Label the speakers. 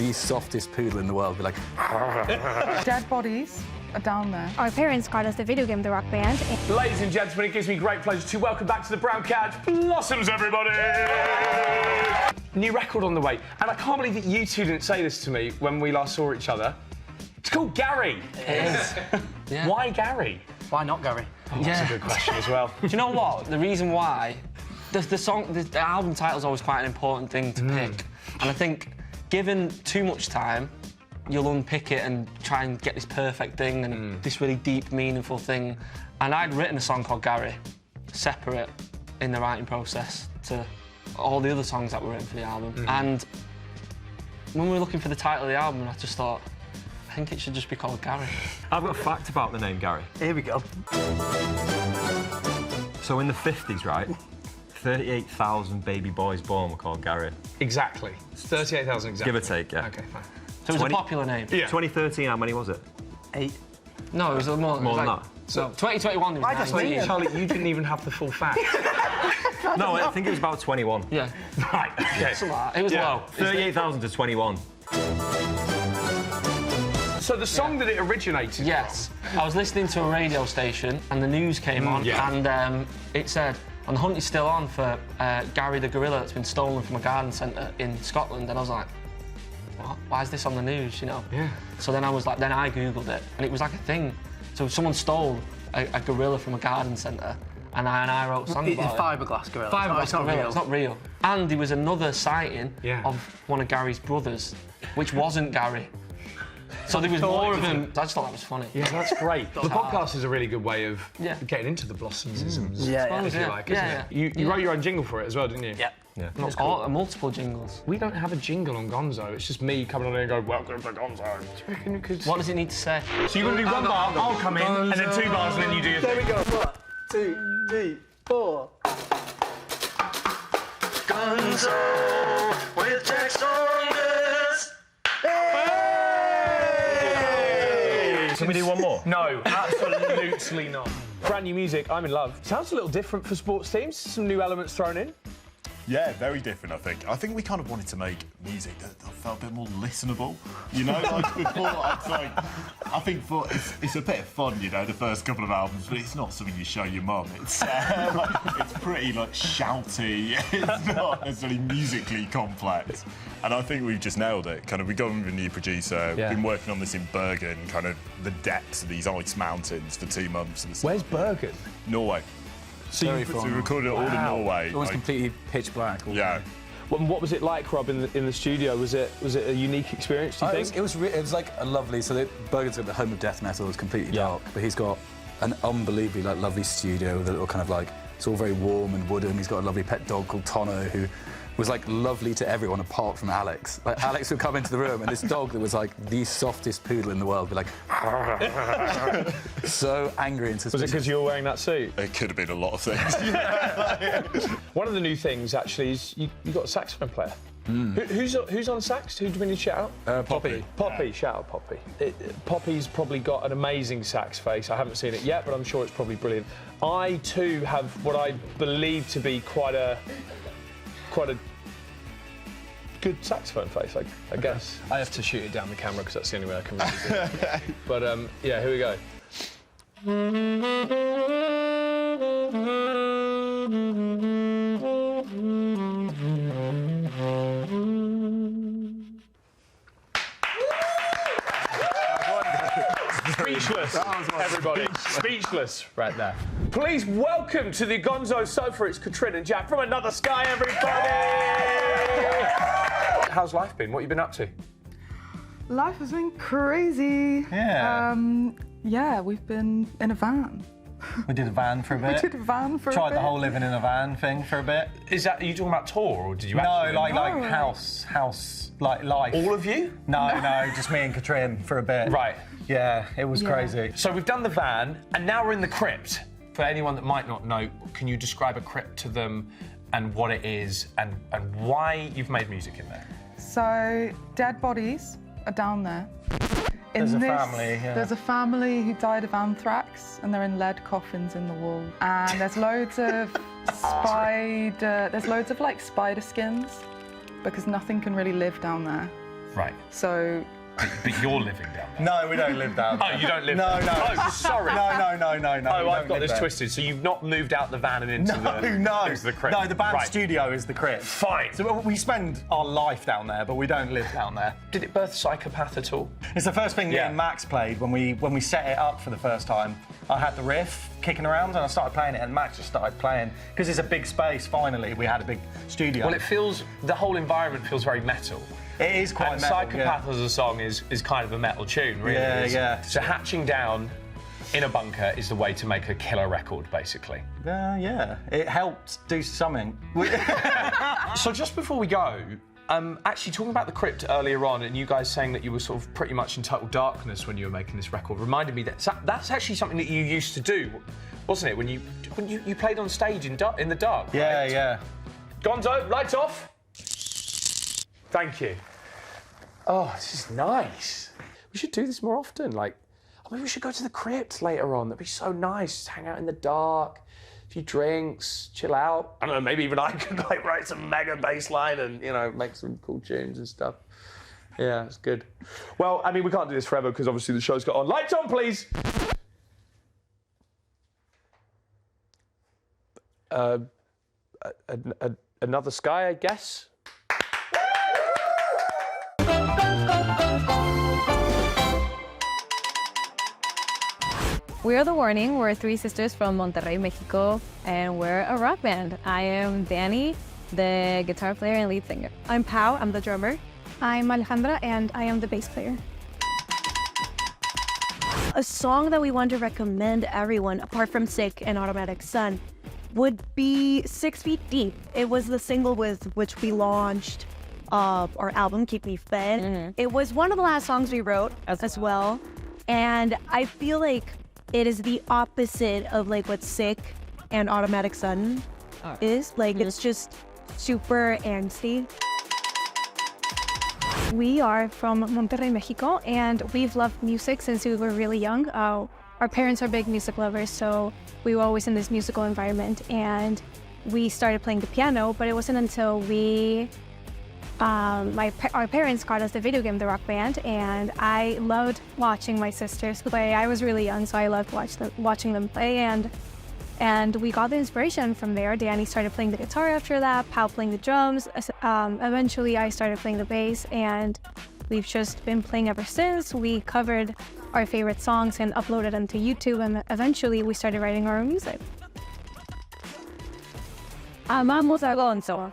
Speaker 1: the softest poodle in the world be like...
Speaker 2: Dead bodies are down there.
Speaker 3: Our parents got us the video game The Rock Band.
Speaker 4: Ladies and gentlemen, it gives me great pleasure to welcome back to the Brown Couch Blossoms, everybody! New record on the way, and I can't believe that you two didn't say this to me when we last saw each other. It's called Gary.
Speaker 5: It is. Yeah.
Speaker 4: Why Gary?
Speaker 5: Why not Gary?
Speaker 4: Oh, that's a good question as well.
Speaker 5: Do you know what? The reason why... The album title is always quite an important thing to pick. And I think, given too much time, you'll unpick it and try and get this perfect thing and this really deep, meaningful thing. And I'd written a song called Gary, separate in the writing process to all the other songs that were written for the album. And when we were looking for the title of the album, I just thought, I think it should just be called Gary.
Speaker 6: I've got a fact about the name Gary.
Speaker 5: Here we go.
Speaker 6: So in the 50s, right, 38,000 baby boys born were called Gary.
Speaker 4: Exactly. It's 38,000 exactly.
Speaker 6: Give or take, yeah.
Speaker 4: OK, fine.
Speaker 5: So it was a popular name.
Speaker 4: Yeah.
Speaker 6: 2013, how many was it?
Speaker 5: 8. No, it was more
Speaker 6: than that.
Speaker 5: So 2021 was 19.
Speaker 4: Charlie, you didn't even have the full fact.
Speaker 6: No, I think it was about 21.
Speaker 5: Yeah.
Speaker 4: Right, OK.
Speaker 5: It was low.
Speaker 6: 38,000 to 21.
Speaker 4: So the song that it originated
Speaker 5: Yes. I was listening to a radio station and the news came on and it said, and the hunt is still on for Gary the gorilla that's been stolen from a garden centre in Scotland. And I was like, what? Why is this on the news, you know?
Speaker 4: Yeah.
Speaker 5: So then I was like, then I Googled it and it was like a thing. So someone stole a gorilla from a garden centre and I wrote a song about it.
Speaker 7: Fiberglass gorilla.
Speaker 5: Fiberglass gorilla, it's not real. And there was another sighting
Speaker 4: Yeah.
Speaker 5: of one of Gary's brothers, which wasn't Gary. So there was more of him. I just thought that was funny.
Speaker 4: Yeah, that's great. The podcast is a really good way of
Speaker 5: Yeah.
Speaker 4: getting into the Blossomsisms,
Speaker 7: Yeah,
Speaker 4: if you like, isn't it? You wrote your own jingle for it as well, didn't you?
Speaker 7: Yeah.
Speaker 5: It's all, multiple jingles.
Speaker 4: We don't have a jingle on Gonzo. It's just me coming on here and going, welcome to Gonzo. Do you reckon you could...
Speaker 5: What does it need to say?
Speaker 4: So you're going to do one bar, I'll come in, and then 2 bars, and then you do your thing.
Speaker 7: There we go. 1, 2, 3, 4.
Speaker 8: GONZO with Jack Saunders.
Speaker 6: Can we do one more?
Speaker 4: No, absolutely not. Brand new music, I'm in love. Sounds a little different for sports teams. Some new elements thrown in.
Speaker 9: Yeah, very different, I think. I think we kind of wanted to make music that felt a bit more listenable. You know, like before, I think it's a bit of fun, you know, the first couple of albums, but it's not something you show your mum. It's it's pretty like shouty. It's not necessarily musically complex. And I think we've just nailed it. Kind of, we got with a new producer.
Speaker 4: Yeah.
Speaker 9: Been working on this in Bergen, kind of the depths of these ice mountains for 2 months. And stuff.
Speaker 4: Where's Bergen?
Speaker 9: Norway.
Speaker 4: So
Speaker 9: we recorded it all in Norway.
Speaker 1: It was completely pitch black.
Speaker 9: Yeah.
Speaker 4: What was it like, Rob, in the studio? Was it a unique experience, do you think?
Speaker 1: It was like a lovely... So Bergen's at the home of death metal. It's completely dark, but he's got an unbelievably lovely studio with a little kind of like... It's all very warm and wooden. He's got a lovely pet dog called Tono who was like lovely to everyone apart from Alex. Like Alex would come into the room and this dog that was like the softest poodle in the world would be like so angry and suspicious.
Speaker 4: Was it because you were wearing that suit?
Speaker 9: It could have been a lot of things.
Speaker 4: One of the new things actually is you got a saxophone player. Who's on sax? Who do we need to shout out?
Speaker 9: Poppy.
Speaker 4: Poppy, shout out Poppy. Poppy's probably got an amazing sax face. I haven't seen it yet, but I'm sure it's probably brilliant. I too have what I believe to be quite a good saxophone face, I guess. I have to shoot it down the camera because that's the only way I can really do it. But yeah, here we go. Speechless, everybody. Speechless right there. Please welcome to the Gonzo sofa. It's Katrin and Jack from Another Sky, everybody! How's life been? What have you been up to?
Speaker 2: Life has been crazy.
Speaker 7: Yeah.
Speaker 2: Yeah, we've been in a van.
Speaker 7: We did a van for a bit.
Speaker 2: We did a van for a bit.
Speaker 7: Tried the whole living in a van thing for a bit.
Speaker 4: Are you talking about tour, or did you
Speaker 7: No,
Speaker 4: actually...
Speaker 7: like house, like life.
Speaker 4: All of you?
Speaker 7: No, just me and Katrin for a bit.
Speaker 4: Right.
Speaker 7: Yeah, it was crazy.
Speaker 4: So we've done the van, and now we're in the crypt. For anyone that might not know, can you describe a crypt to them and what it is and why you've made music in there?
Speaker 2: So, dead bodies are down there.
Speaker 7: There's a family, yeah.
Speaker 2: There's a family who died of anthrax, and they're in lead coffins in the wall. And there's loads of like spider skins, because nothing can really live down there.
Speaker 4: Right.
Speaker 2: So
Speaker 4: But you're living down there.
Speaker 7: No, we don't live down there.
Speaker 4: Oh, you don't live
Speaker 7: No,
Speaker 4: there?
Speaker 7: no.
Speaker 4: Oh, sorry.
Speaker 7: No.
Speaker 4: Oh,
Speaker 7: we
Speaker 4: I've
Speaker 7: don't
Speaker 4: got
Speaker 7: live
Speaker 4: this
Speaker 7: there.
Speaker 4: twisted. So you've not moved out the van and into into the Crypt?
Speaker 7: No, the band
Speaker 4: Right.
Speaker 7: studio is the Crypt.
Speaker 4: Fine.
Speaker 7: So we spend our life down there, but we don't live down there.
Speaker 4: Did it birth Psychopath at all?
Speaker 7: It's the first thing me
Speaker 4: Yeah.
Speaker 7: and Max played when we set it up for the first time. I had the riff kicking around and I started playing it, and Max just started playing because it's a big space. Finally, we had a big studio.
Speaker 4: Well, the whole environment feels very metal.
Speaker 7: It is quite
Speaker 4: and
Speaker 7: metal.
Speaker 4: Psychopath as a song is kind of a metal tune, really.
Speaker 7: Yeah, yeah.
Speaker 4: So hatching down in a bunker is the way to make a killer record, basically.
Speaker 7: Yeah, it helped do something.
Speaker 4: So just before we go, actually talking about the Crypt earlier on, and you guys saying that you were sort of pretty much in total darkness when you were making this record, reminded me that that's actually something that you used to do, wasn't it? When you played on stage in the dark.
Speaker 7: Yeah,
Speaker 4: right?
Speaker 7: yeah.
Speaker 4: Gonzo, lights off. Thank you. Oh, this is nice. We should do this more often. Like, maybe we should go to the Crypt later on. That'd be so nice. Just hang out in the dark, a few drinks, chill out. I don't know, maybe even I could like write some mega bass line and, you know, make some cool tunes and stuff. Yeah, it's good. Well, I mean, we can't do this forever because obviously the show's got on. Lights on, please. Another sky, I guess.
Speaker 10: We are The Warning. We're three sisters from Monterrey, Mexico, and we're a rock band. I am Danny, the guitar player and lead singer.
Speaker 3: I'm Pau, I'm the drummer. I'm Alejandra, and I am the bass player. A song that we want to recommend everyone, apart from Sick and Automatic Sun, would be 6 Feet Deep. It was the single with which we launched our album, Keep Me Fed.
Speaker 10: Mm-hmm.
Speaker 3: It was one of the last songs we wrote as well. And I feel like it is the opposite of like what Sick and Automatic Sun is. Like it's just super angsty. We are from Monterrey, Mexico, and we've loved music since we were really young. Our parents are big music lovers, so we were always in this musical environment, and we started playing the piano, but it wasn't until our parents got us the video game, The Rock Band, and I loved watching my sisters play. I was really young, so I loved watching them play, and we got the inspiration from there. Danny started playing the guitar after that, Pau playing the drums. Eventually, I started playing the bass, and we've just been playing ever since. We covered our favorite songs and uploaded them to YouTube, and eventually we started writing our own music.
Speaker 10: Amamos a Gonzo.